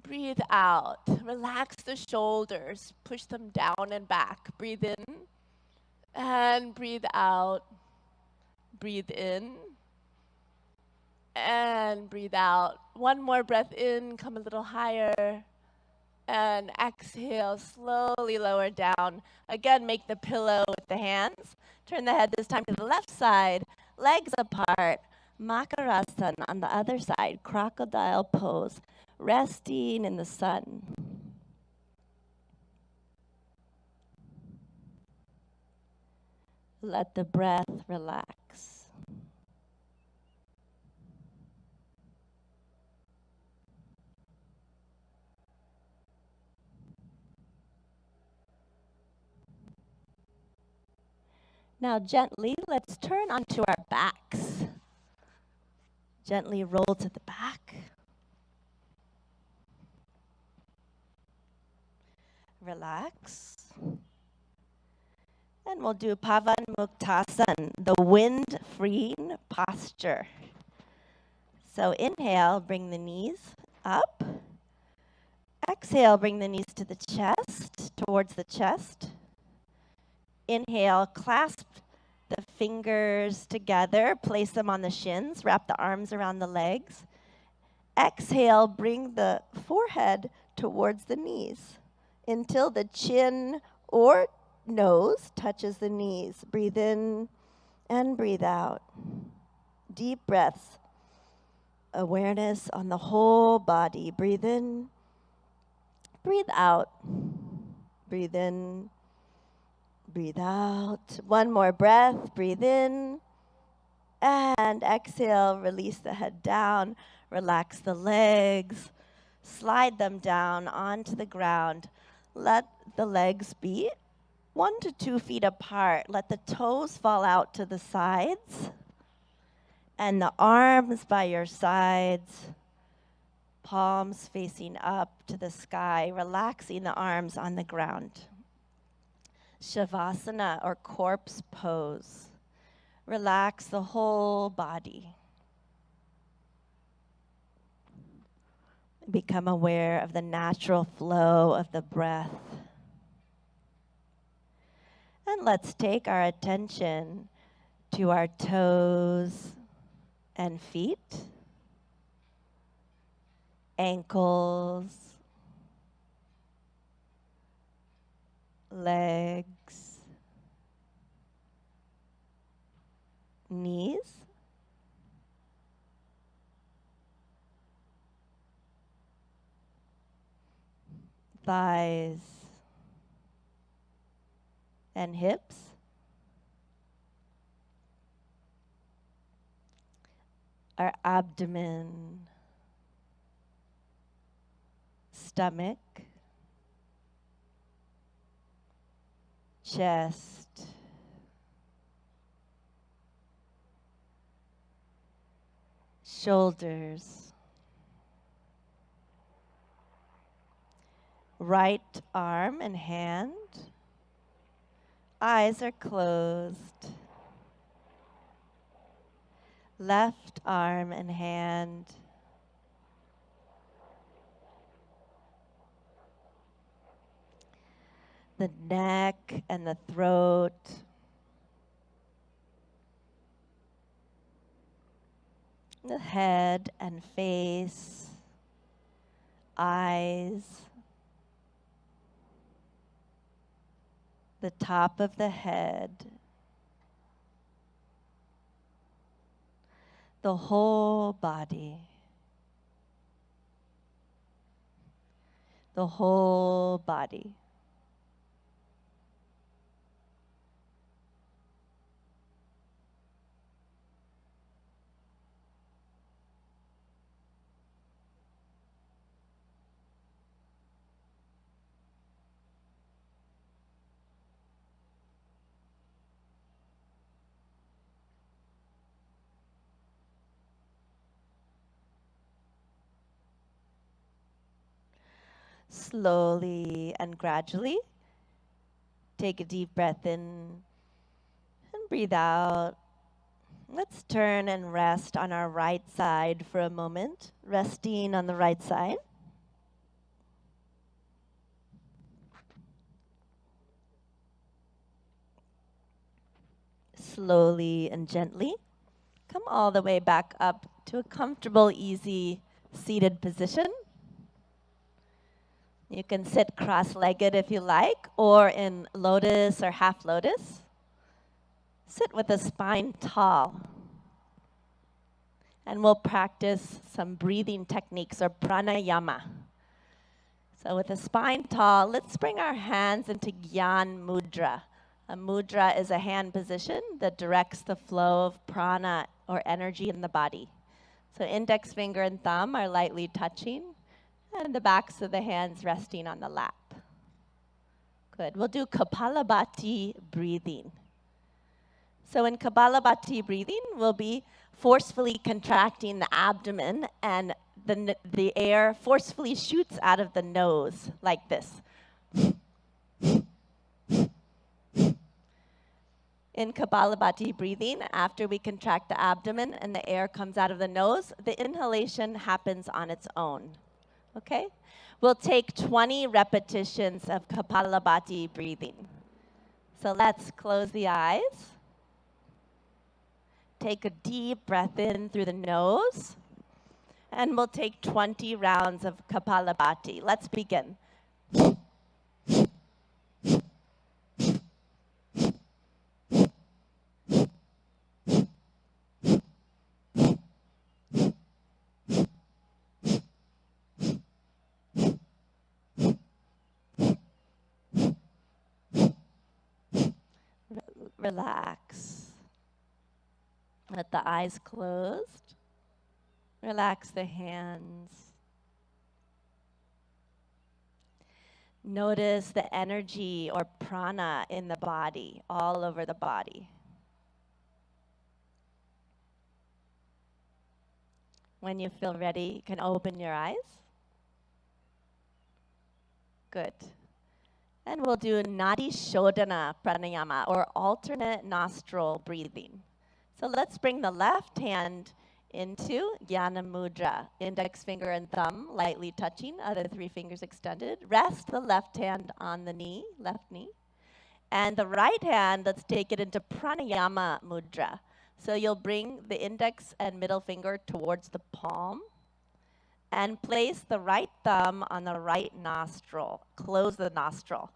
Breathe out. Relax the shoulders. Push them down and back. Breathe in. And breathe out. Breathe in. And breathe out. One more breath in. Come a little higher. And exhale. Slowly lower down. Again, make the pillow with the hands. Turn the head this time to the left side. Legs apart. Makarasana on the other side. Crocodile pose. Resting in the sun. Let the breath relax. Now gently, let's turn onto our backs. Gently roll to the back. Relax. And we'll do Pavan Muktasan, the wind-freeing posture. So inhale, bring the knees up. Exhale, bring the knees to the chest, towards the chest. Inhale, clasp the fingers together, place them on the shins, wrap the arms around the legs. Exhale, bring the forehead towards the knees until the chin or nose touches the knees. Breathe in and breathe out. Deep breaths. Awareness on the whole body. Breathe in. Breathe out. Breathe in. Breathe out. One more breath. Breathe in. And exhale. Release the head down. Relax the legs. Slide them down onto the ground. Let the legs be 1 to 2 feet apart. Let the toes fall out to the sides. And the arms by your sides. Palms facing up to the sky. Relaxing the arms on the ground. Shavasana or corpse pose. Relax the whole body. Become aware of the natural flow of the breath. And let's take our attention to our toes and feet, ankles, legs, knees, thighs, and hips, our abdomen, stomach, chest, shoulders, right arm and hand. Eyes are closed. Left arm and hand. The neck and the throat. The head and face. Eyes. The top of the head. The whole body. The whole body. Slowly and gradually, take a deep breath in and breathe out. Let's turn and rest on our right side for a moment, resting on the right side. Slowly and gently, come all the way back up to a comfortable, easy seated position. You can sit cross-legged if you like, or in lotus or half lotus. Sit with the spine tall. And we'll practice some breathing techniques or pranayama. So with the spine tall, let's bring our hands into Gyan Mudra. A mudra is a hand position that directs the flow of prana or energy in the body. So index finger and thumb are lightly touching, and the backs of the hands resting on the lap. Good. We'll do Kapalabhati breathing. So in Kapalabhati breathing, we'll be forcefully contracting the abdomen, and the air forcefully shoots out of the nose like this. In Kapalabhati breathing, after we contract the abdomen and the air comes out of the nose, the inhalation happens on its own. Okay? We'll take 20 repetitions of Kapalabhati breathing. So let's close the eyes. Take a deep breath in through the nose. And we'll take 20 rounds of Kapalabhati. Let's begin. Relax. Let the eyes closed. Relax the hands. Notice the energy or prana in the body, all over the body. When you feel ready, you can open your eyes. Good. And we'll do Nadi Shodhana Pranayama, or alternate nostril breathing. So let's bring the left hand into Jnana Mudra. Index finger and thumb lightly touching, other three fingers extended. Rest the left hand on the knee, left knee. And the right hand, let's take it into Pranayama Mudra. So you'll bring the index and middle finger towards the palm. And place the right thumb on the right nostril. Close the nostril.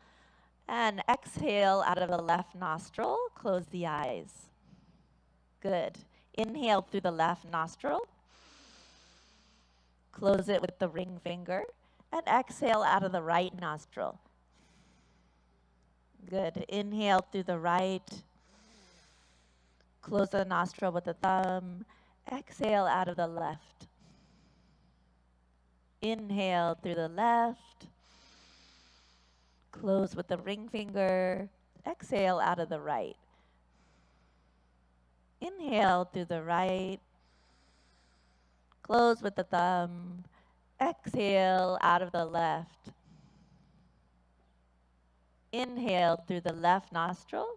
And exhale out of the left nostril. Close the eyes. Good. Inhale through the left nostril. Close it with the ring finger. And exhale out of the right nostril. Good. Inhale through the right. Close the nostril with the thumb. Exhale out of the left. Inhale through the left. Close with the ring finger. Exhale out of the right. Inhale through the right. Close with the thumb. Exhale out of the left. Inhale through the left nostril.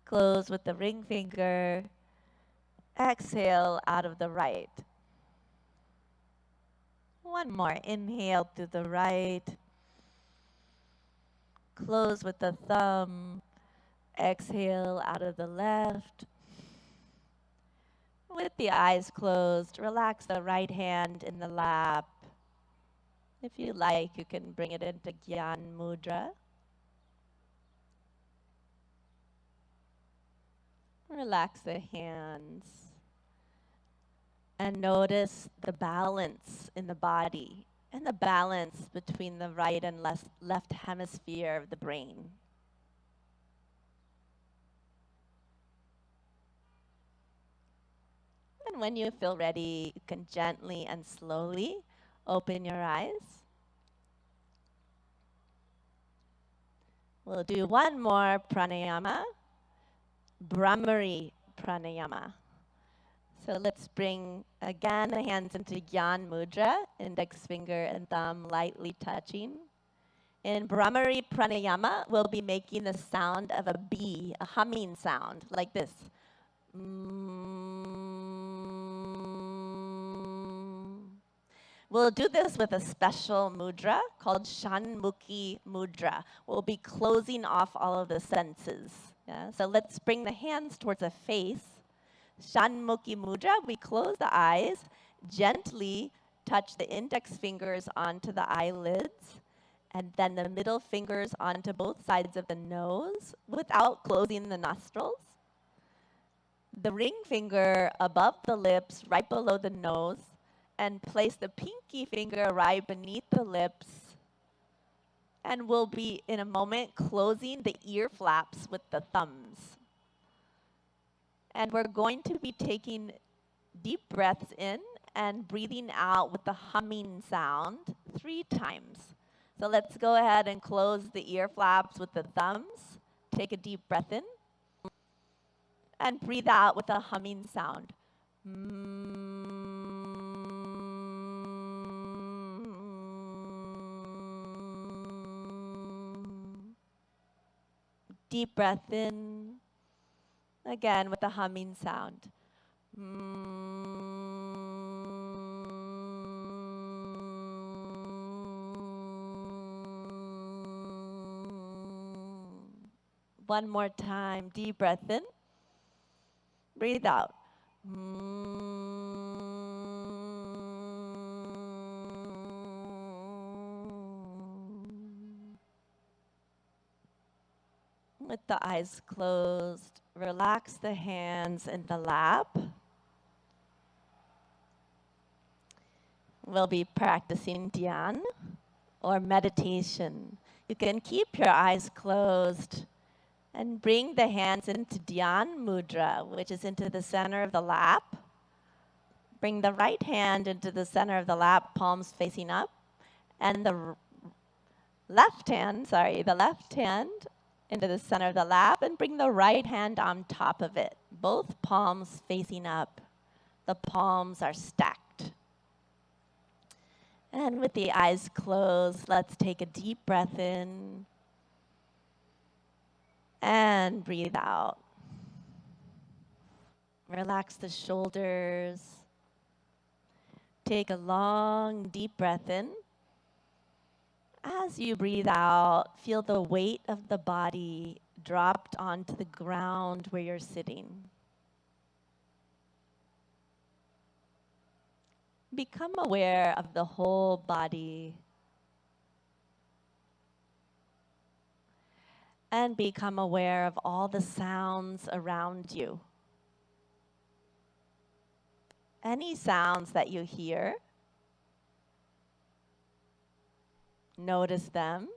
Close with the ring finger. Exhale out of the right. One more. Inhale through the right. Close with the thumb. Exhale out of the left. With the eyes closed, relax the right hand in the lap. If you like, you can bring it into Gyan Mudra. Relax the hands. And notice the balance in the body and the balance between the right and left hemisphere of the brain. And when you feel ready, you can gently and slowly open your eyes. We'll do one more pranayama, Brahmari pranayama. So let's bring, again, the hands into Gyan Mudra, index finger and thumb lightly touching. In Brahmari pranayama, we'll be making the sound of a bee, a humming sound, like this. We'll do this with a special mudra called Shanmukhi mudra. We'll be closing off all of the senses. Yeah? So let's bring the hands towards the face. Shanmukhi mudra, we close the eyes, gently touch the index fingers onto the eyelids, and then the middle fingers onto both sides of the nose without closing the nostrils. The ring finger above the lips, right below the nose, and place the pinky finger right beneath the lips. And we'll be, in a moment, closing the ear flaps with the thumbs. And we're going to be taking deep breaths in and breathing out with the humming sound 3 times. So let's go ahead and close the ear flaps with the thumbs. Take a deep breath in. And breathe out with a humming sound. Deep breath in. Again with a humming sound. One more time. Deep breath in. Breathe out. With the eyes closed, relax the hands in the lap. We'll be practicing dhyan or meditation. You can keep your eyes closed and bring the hands into dhyan mudra, which is into the center of the lap. Bring the right hand into the center of the lap, palms facing up, and the left hand into the center of the lap, and bring the right hand on top of it, both palms facing up. The palms are stacked. And with the eyes closed, let's take a deep breath in and breathe out. Relax the shoulders. Take a long, deep breath in. As you breathe out, feel the weight of the body dropped onto the ground where you're sitting. Become aware of the whole body. And become aware of all the sounds around you. Any sounds that you hear, notice them.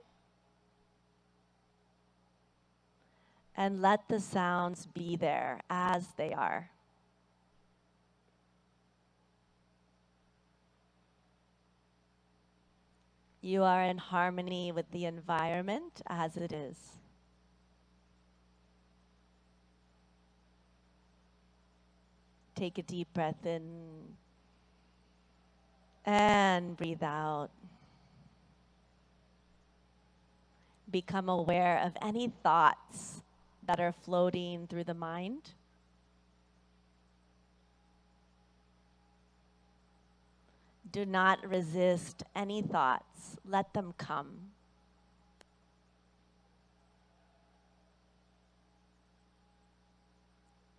And let the sounds be there as they are. You are in harmony with the environment as it is. Take a deep breath in and breathe out. Become aware of any thoughts that are floating through the mind. Do not resist any thoughts. Let them come.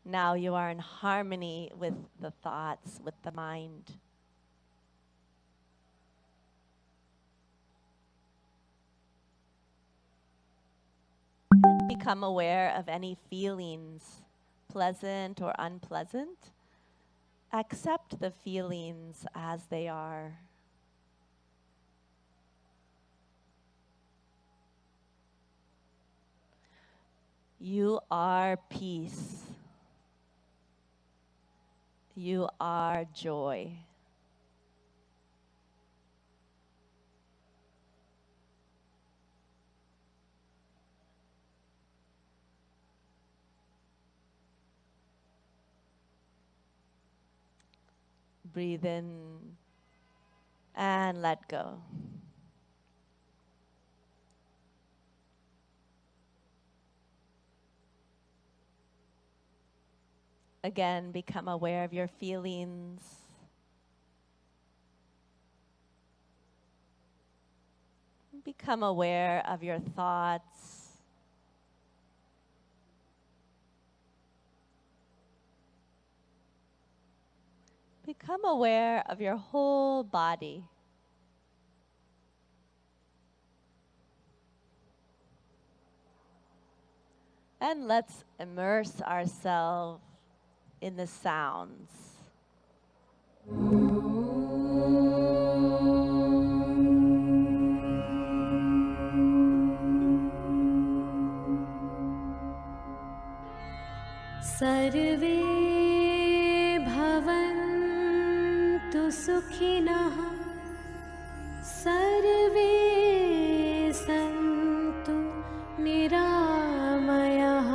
Now you are in harmony with the thoughts, with the mind. Become aware of any feelings, pleasant or unpleasant. Accept the feelings as they are. You are peace. You are joy. Breathe in and let go. Again, become aware of your feelings. Become aware of your thoughts. Become aware of your whole body. And let's immerse ourselves in the sounds. सर्वे भवन्तु सुखिनः सर्वे सन्तु निरामयाः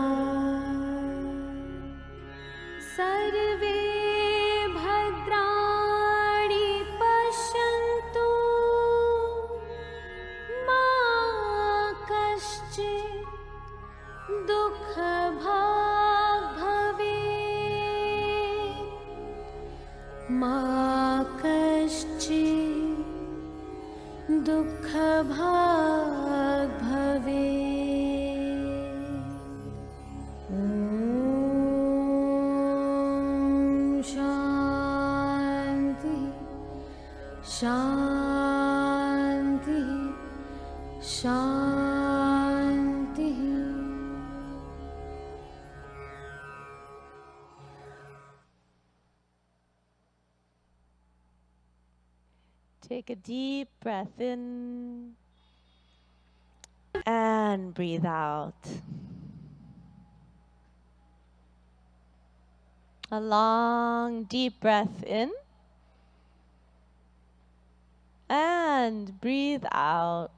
सर्वे भद्राणि पश्यन्तु मा कश्चित् दुःखभाग् भवेत् मा कश्चित् दुःखभाग् भवेत्। ॐ शान्ति शान्ति शान्ति। Take a deep breath in and breathe out. A long, deep breath in and breathe out.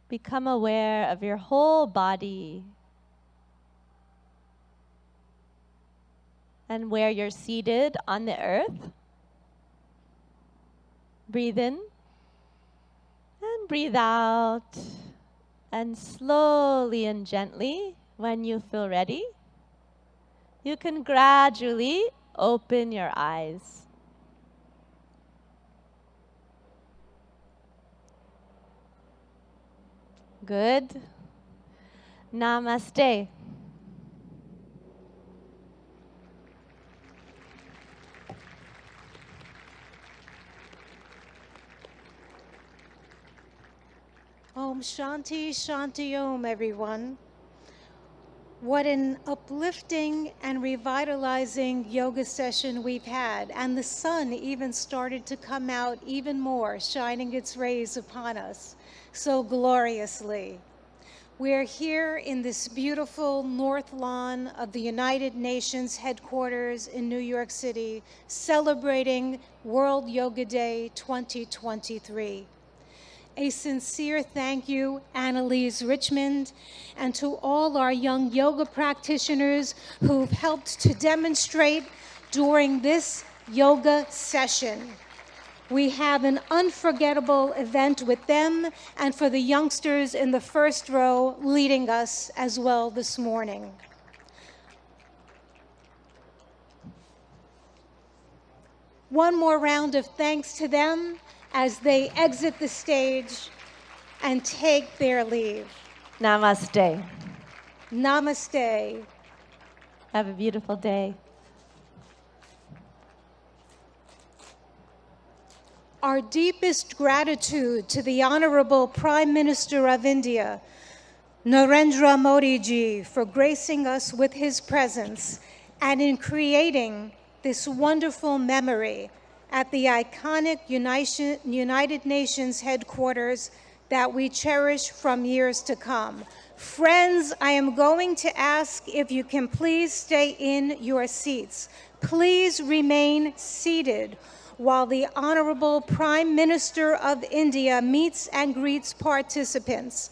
Become aware of your whole body and where you're seated on the earth. Breathe in and breathe out. And slowly and gently, when you feel ready, you can gradually open your eyes. Good. Namaste. Om Shanti Shanti Om, everyone. What an uplifting and revitalizing yoga session we've had. And the sun even started to come out even more, shining its rays upon us so gloriously. We're here in this beautiful north lawn of the United Nations headquarters in New York City, celebrating World Yoga Day 2023. A sincere thank you, Annalise Richmond, and to all our young yoga practitioners who've helped to demonstrate during this yoga session. We have an unforgettable event with them and for the youngsters in the first row leading us as well this morning. One more round of thanks to them as they exit the stage and take their leave. Namaste. Namaste. Have a beautiful day. Our deepest gratitude to the Honorable Prime Minister of India, Narendra Modi ji, for gracing us with his presence and in creating this wonderful memory at the iconic United Nations headquarters that we cherish from years to come. Friends, I am going to ask if you can please stay in your seats. Please remain seated while the Honorable Prime Minister of India meets and greets participants.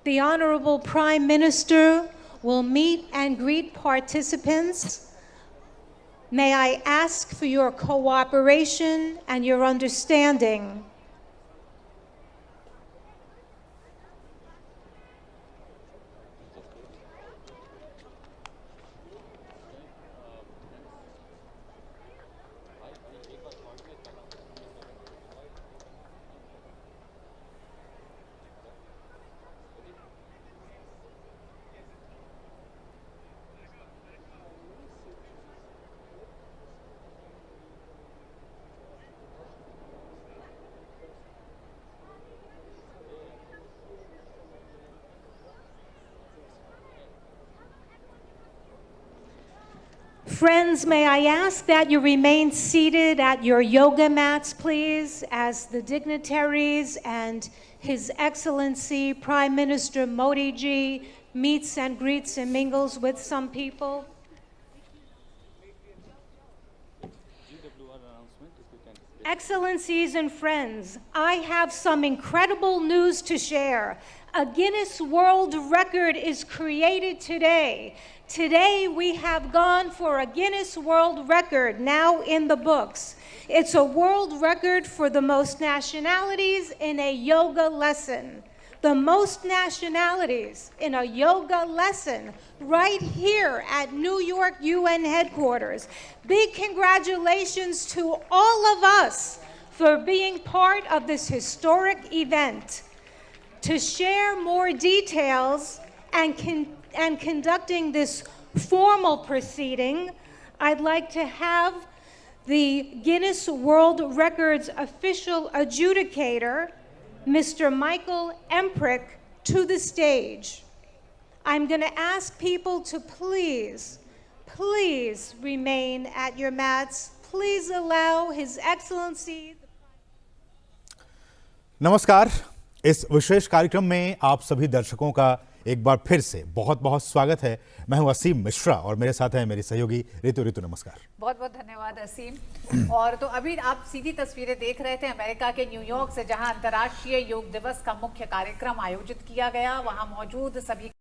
The Honorable Prime Minister will meet and greet participants. May I ask for your cooperation and your understanding. Friends, may I ask that you remain seated at your yoga mats, please, as the dignitaries and His Excellency Prime Minister Modi ji meets and greets and mingles with some people. Excellencies and friends, I have some incredible news to share. A Guinness World Record is created today. Today we have gone for a Guinness World Record now in the books. It's a world record for the most nationalities in a yoga lesson. The most nationalities in a yoga lesson right here at New York UN headquarters. Big congratulations to all of us for being part of this historic event. To share more details and conducting this formal proceeding, I'd like to have the Guinness World Records official adjudicator, Mr. Michael Emprick, to the stage. I'm going to ask people to please remain at your mats. Please allow His Excellency. नमस्कार, इस विशेष कार्यक्रम में आप सभी दर्शकों का एक बार फिर से बहुत बहुत स्वागत है। मैं हूं असीम मिश्रा और मेरे साथ है मेरी सहयोगी रितु। नमस्कार। बहुत बहुत धन्यवाद असीम। और तो अभी आप सीधी तस्वीरें देख रहे थे अमेरिका के न्यूयॉर्क से, जहां अंतर्राष्ट्रीय योग दिवस का मुख्य कार्यक्रम आयोजित किया गया। वहां मौजूद सभी